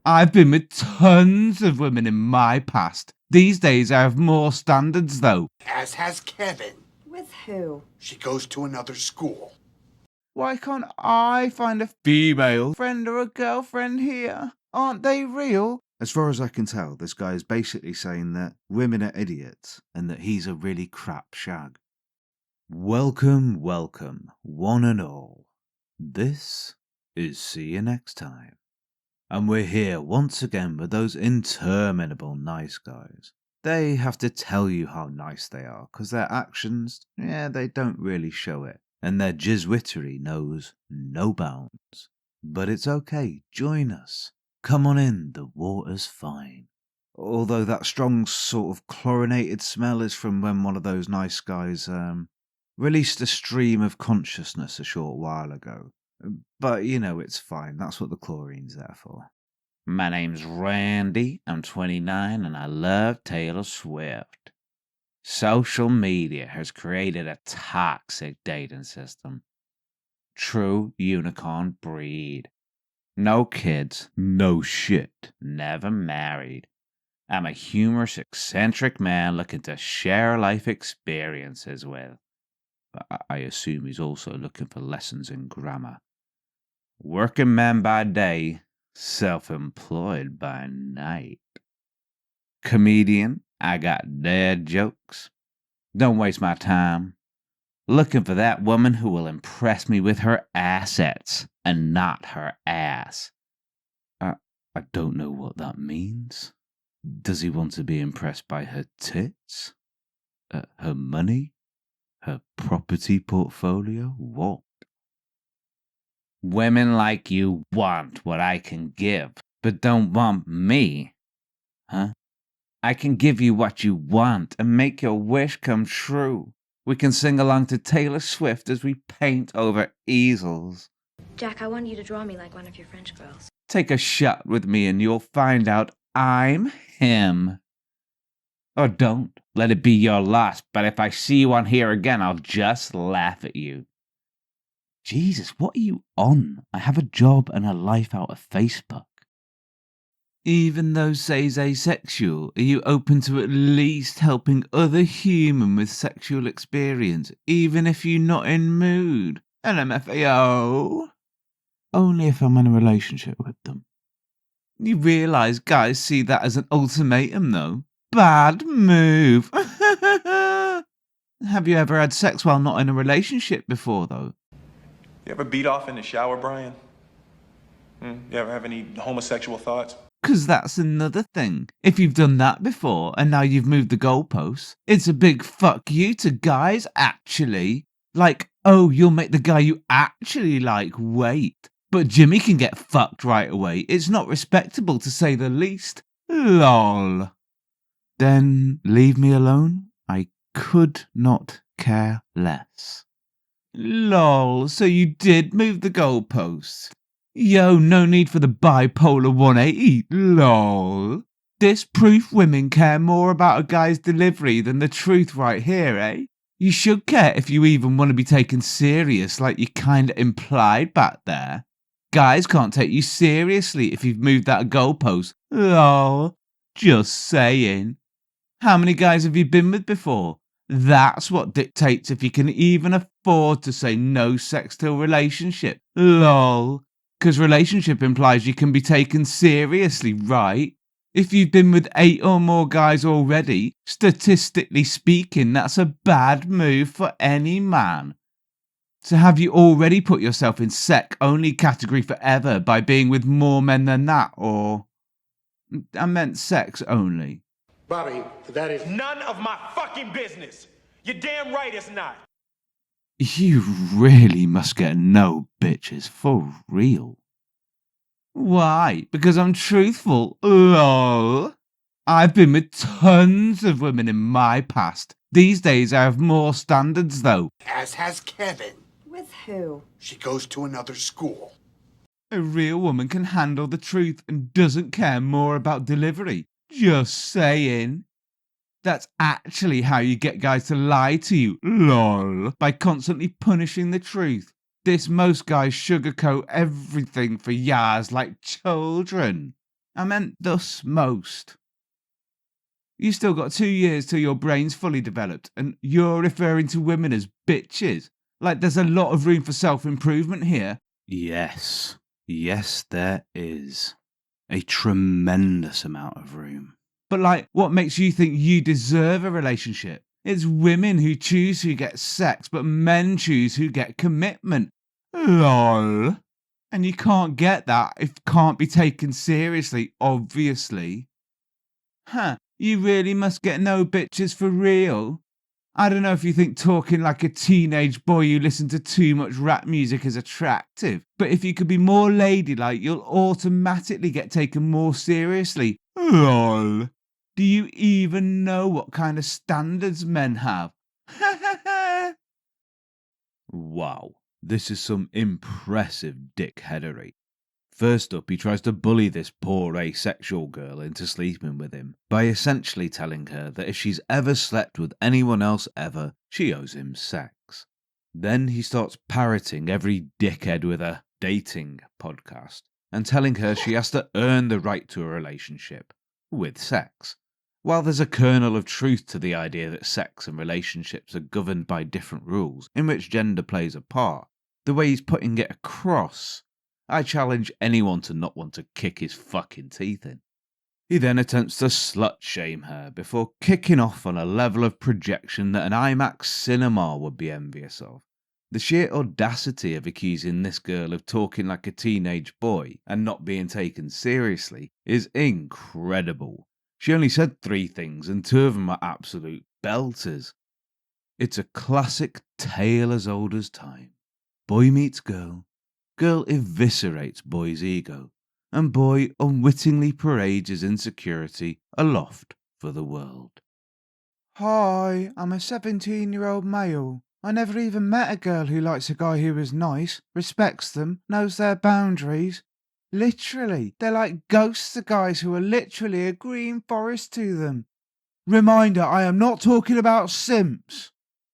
I've been with tons of women in my past. These days I have more standards though. As has Kevin. With who? She goes to another school. Why can't I find a female friend or a girlfriend here? Aren't they real? As far as I can tell, this guy is basically saying that women are idiots and that he's a really crap shag. Welcome, welcome, one and all. This is See You Next Time. And we're here once again with those interminable nice guys. They have to tell you how nice they are, because their actions, they don't really show it. And their jizzwittery knows no bounds. But it's okay, join us. Come on in, the water's fine. Although that strong sort of chlorinated smell is from when one of those nice guys released a stream of consciousness a short while ago. But it's fine, that's what the chlorine's there for. My name's Randy, I'm 29 and I love Taylor Swift. Social media has created a toxic dating system. True unicorn breed. No kids, no shit, never married. I'm a humorous, eccentric man looking to share life experiences with. I assume he's also looking for lessons in grammar. Working man by day, self-employed by night. Comedian, I got dead jokes. Don't waste my time. Looking for that woman who will impress me with her assets and not her ass. I don't know what that means. Does he want to be impressed by her tits? Her money? Her property portfolio? What? Women like you want what I can give, but don't want me. Huh? I can give you what you want and make your wish come true. We can sing along to Taylor Swift as we paint over easels. Jack, I want you to draw me like one of your French girls. Take a shot with me and you'll find out I'm him. Or don't. Let it be your loss, but if I see you on here again, I'll just laugh at you. Jesus, what are you on? I have a job and a life out of Facebook. Even though Say's asexual, are you open to at least helping other human with sexual experience, even if you're not in mood? LMFAO. Only if I'm in a relationship with them. You realise guys see that as an ultimatum, though? Bad move. Have you ever had sex while not in a relationship before, though? You ever beat off in the shower, Brian? You ever have any homosexual thoughts? Because that's another thing. If you've done that before and now you've moved the goalposts, it's a big fuck you to guys, actually. Like, oh, you'll make the guy you actually like wait. But Jimmy can get fucked right away. It's not respectable to say the least. LOL. Then leave me alone. I could not care less. LOL, so you did move the goalposts. Yo, no need for the bipolar 180. LOL. Disproof women care more about a guy's delivery than the truth right here, eh? You should care if you even want to be taken serious like you kinda implied back there. Guys can't take you seriously if you've moved that goalpost. LOL. Just saying. How many guys have you been with before? That's what dictates if you can even afford to say no sex till relationship. LOL. Because relationship implies you can be taken seriously, right? If you've been with 8 or more guys already, statistically speaking, that's a bad move for any man. So have you already put yourself in sec-only category forever by being with more men than that, or... I meant sex only. Bobby, that is None of my fucking business. You're damn right it's not. You really must get no bitches, for real. Why? Because I'm truthful? LOL. I've been with tons of women in my past. These days I have more standards though. as has Kevin. With who? She goes to another school. A real woman can handle the truth and doesn't care more about delivery. Just saying. That's actually how you get guys to lie to you, lol, by constantly punishing the truth. Most guys sugarcoat everything for yas like children. I meant thus most. You still got 2 years till your brain's fully developed, and you're referring to women as bitches. Like there's a lot of room for self-improvement here. Yes. Yes, there is. A tremendous amount of room. But like, what makes you think you deserve a relationship? It's women who choose who get sex, but men choose who get commitment. LOL. And you can't get that if it can't be taken seriously, obviously. Huh, you really must get no bitches for real? I don't know if you think talking like a teenage boy who listened to too much rap music is attractive, but if you could be more ladylike, you'll automatically get taken more seriously. LOL. Do you even know what kind of standards men have? Wow, this is some impressive dickheadery. First up, he tries to bully this poor asexual girl into sleeping with him by essentially telling her that if she's ever slept with anyone else ever, she owes him sex. Then he starts parroting every dickhead with a dating podcast and telling her she has to earn the right to a relationship with sex. While there's a kernel of truth to the idea that sex and relationships are governed by different rules in which gender plays a part, the way he's putting it across, I challenge anyone to not want to kick his fucking teeth in. He then attempts to slut-shame her before kicking off on a level of projection that an IMAX cinema would be envious of. The sheer audacity of accusing this girl of talking like a teenage boy and not being taken seriously is incredible. She only said 3 things and 2 of them are absolute belters. It's a classic tale as old as time. Boy meets girl. Girl eviscerates boy's ego, and boy unwittingly parades his insecurity aloft for the world. Hi, I'm a 17-year-old male. I never even met a girl who likes a guy who is nice, respects them, knows their boundaries. Literally, they're like ghosts of guys who are literally a green forest to them. Reminder, I am not talking about simps.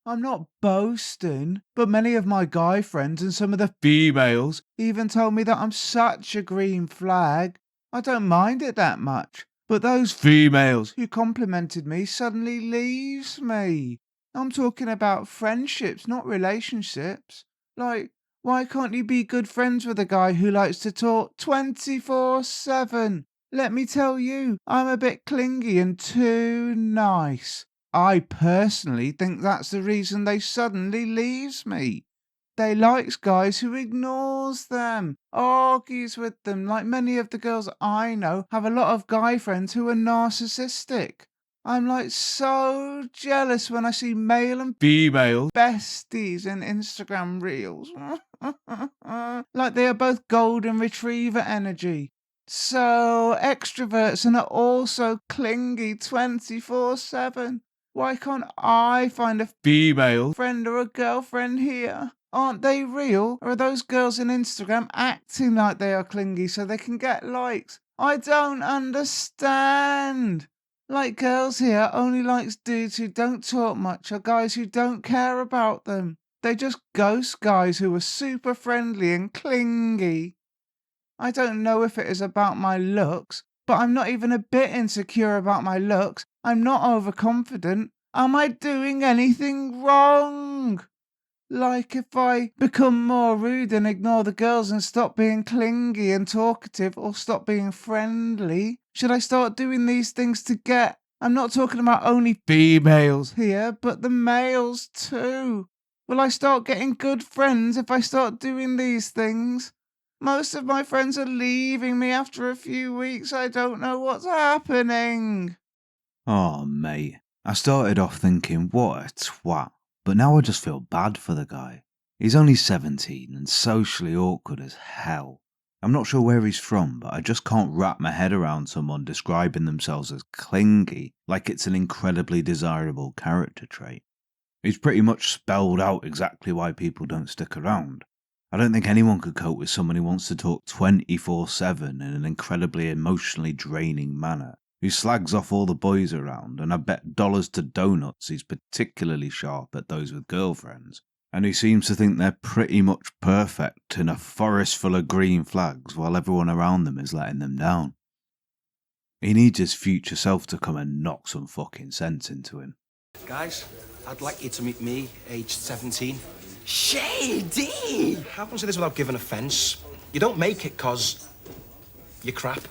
I'm not boasting, but many of my guy friends and some of the females even told me that I'm such a green flag. I don't mind it that much, but those females who complimented me suddenly leaves me. I'm talking about friendships, not relationships. Like, why can't you be good friends with a guy who likes to talk 24/7? Let me tell you, I'm a bit clingy and too nice. I personally think that's the reason they suddenly leaves me. They likes guys who ignores them, argues with them, like many of the girls I know have a lot of guy friends who are narcissistic. I'm like so jealous when I see male and female besties in Instagram reels. Like they are both golden retriever energy. So extroverts and are also clingy 24/7. Why can't I find a female friend or a girlfriend here? Aren't they real? Or are those girls in Instagram acting like they are clingy so they can get likes? I don't understand. Like girls here only likes dudes who don't talk much or guys who don't care about them. They just ghost guys who are super friendly and clingy. I don't know if it is about my looks, but I'm not even a bit insecure about my looks. I'm not overconfident. Am I doing anything wrong? Like if I become more rude and ignore the girls and stop being clingy and talkative or stop being friendly, should I start doing these things to get? I'm not talking about only females here, but the males too. Will I start getting good friends if I start doing these things? Most of my friends are leaving me after a few weeks. I don't know what's happening. Oh, mate. I started off thinking, what a twat. But now I just feel bad for the guy. He's only 17 and socially awkward as hell. I'm not sure where he's from, but I just can't wrap my head around someone describing themselves as clingy like it's an incredibly desirable character trait. He's pretty much spelled out exactly why people don't stick around. I don't think anyone could cope with someone who wants to talk 24/7 in an incredibly emotionally draining manner, who slags off all the boys around, and I bet dollars to donuts he's particularly sharp at those with girlfriends, and who seems to think they're pretty much perfect in a forest full of green flags while everyone around them is letting them down. He needs his future self to come and knock some fucking sense into him. Guys, I'd like you to meet me, aged 17. Shady! How can I say this without giving offence? You don't make it 'cause you're crap.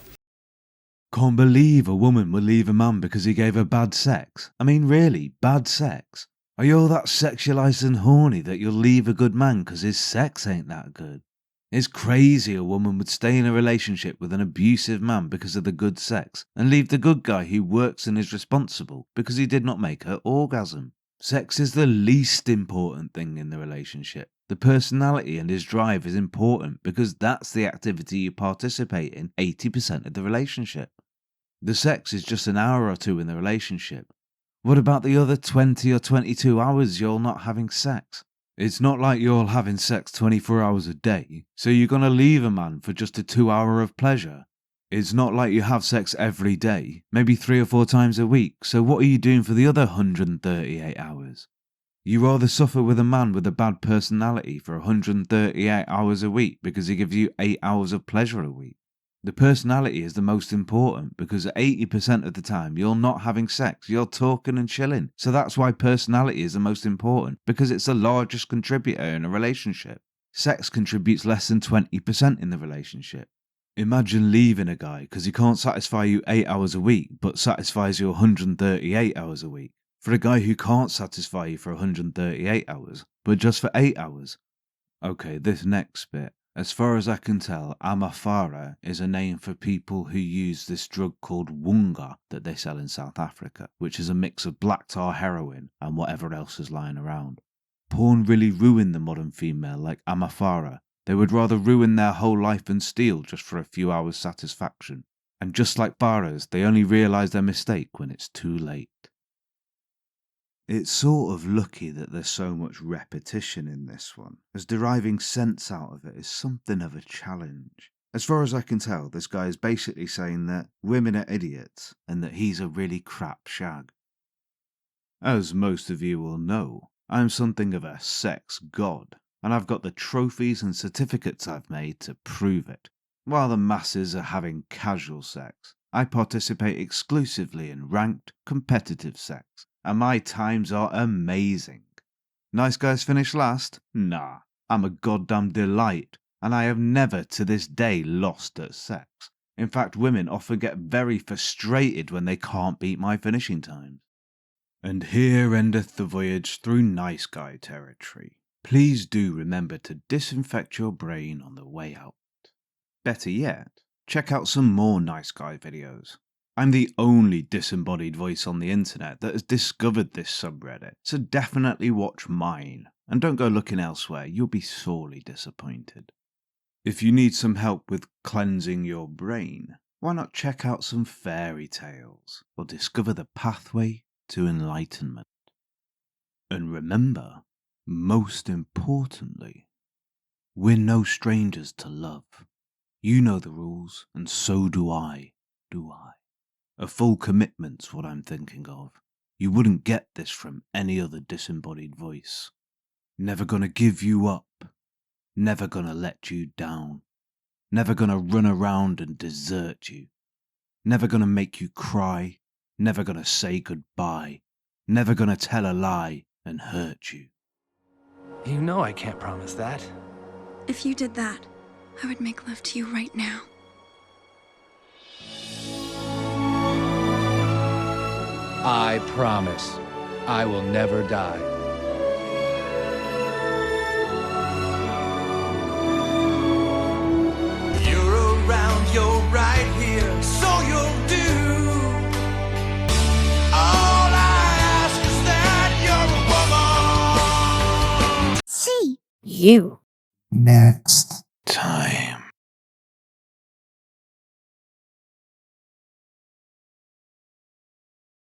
Can't believe a woman would leave a man because he gave her bad sex. I mean, really, bad sex? Are you all that sexualized and horny that you'll leave a good man because his sex ain't that good? It's crazy a woman would stay in a relationship with an abusive man because of the good sex and leave the good guy who works and is responsible because he did not make her orgasm. Sex is the least important thing in the relationship. The personality and his drive is important because that's the activity you participate in 80% of the relationship. The sex is just an hour or two in the relationship. What about the other 20 or 22 hours you're not having sex? It's not like you're all having sex 24 hours a day, so you're gonna leave a man for just a 2 hour of pleasure. It's not like you have sex every day, maybe 3 or 4 times a week, so what are you doing for the other 138 hours? You rather suffer with a man with a bad personality for 138 hours a week because he gives you 8 hours of pleasure a week. The personality is the most important because 80% of the time you're not having sex, you're talking and chilling. So that's why personality is the most important, because it's the largest contributor in a relationship. Sex contributes less than 20% in the relationship. Imagine leaving a guy because he can't satisfy you 8 hours a week but satisfies you 138 hours a week. For a guy who can't satisfy you for 138 hours but just for 8 hours. Okay, this next bit. As far as I can tell, amafara is a name for people who use this drug called wunga that they sell in South Africa, which is a mix of black tar heroin and whatever else is lying around. Porn really ruined the modern female like amafara. They would rather ruin their whole life and steal just for a few hours satisfaction. And just like faras, they only realise their mistake when it's too late. It's sort of lucky that there's so much repetition in this one, as deriving sense out of it is something of a challenge. As far as I can tell, this guy is basically saying that women are idiots and that he's a really crap shag. As most of you will know, I'm something of a sex god, and I've got the trophies and certificates I've made to prove it. While the masses are having casual sex, I participate exclusively in ranked, competitive sex. And my times are amazing. Nice guys finish last? Nah, I'm a goddamn delight, and I have never to this day lost at sex. In fact, women often get very frustrated when they can't beat my finishing times. And here endeth the voyage through nice guy territory. Please do remember to disinfect your brain on the way out. Better yet, check out some more nice guy videos. I'm the only disembodied voice on the internet that has discovered this subreddit, so definitely watch mine, and don't go looking elsewhere, you'll be sorely disappointed. If you need some help with cleansing your brain, why not check out some fairy tales, or discover the pathway to enlightenment. And remember, most importantly, we're no strangers to love. You know the rules, and so do I. A full commitment's what I'm thinking of. You wouldn't get this from any other disembodied voice. Never gonna give you up. Never gonna let you down. Never gonna run around and desert you. Never gonna make you cry. Never gonna say goodbye. Never gonna tell a lie and hurt you. You know I can't promise that. If you did that, I would make love to you right now. I promise I will never die. You're around, you're right here, so you'll do. All I ask is that you're a woman. See you. Next time.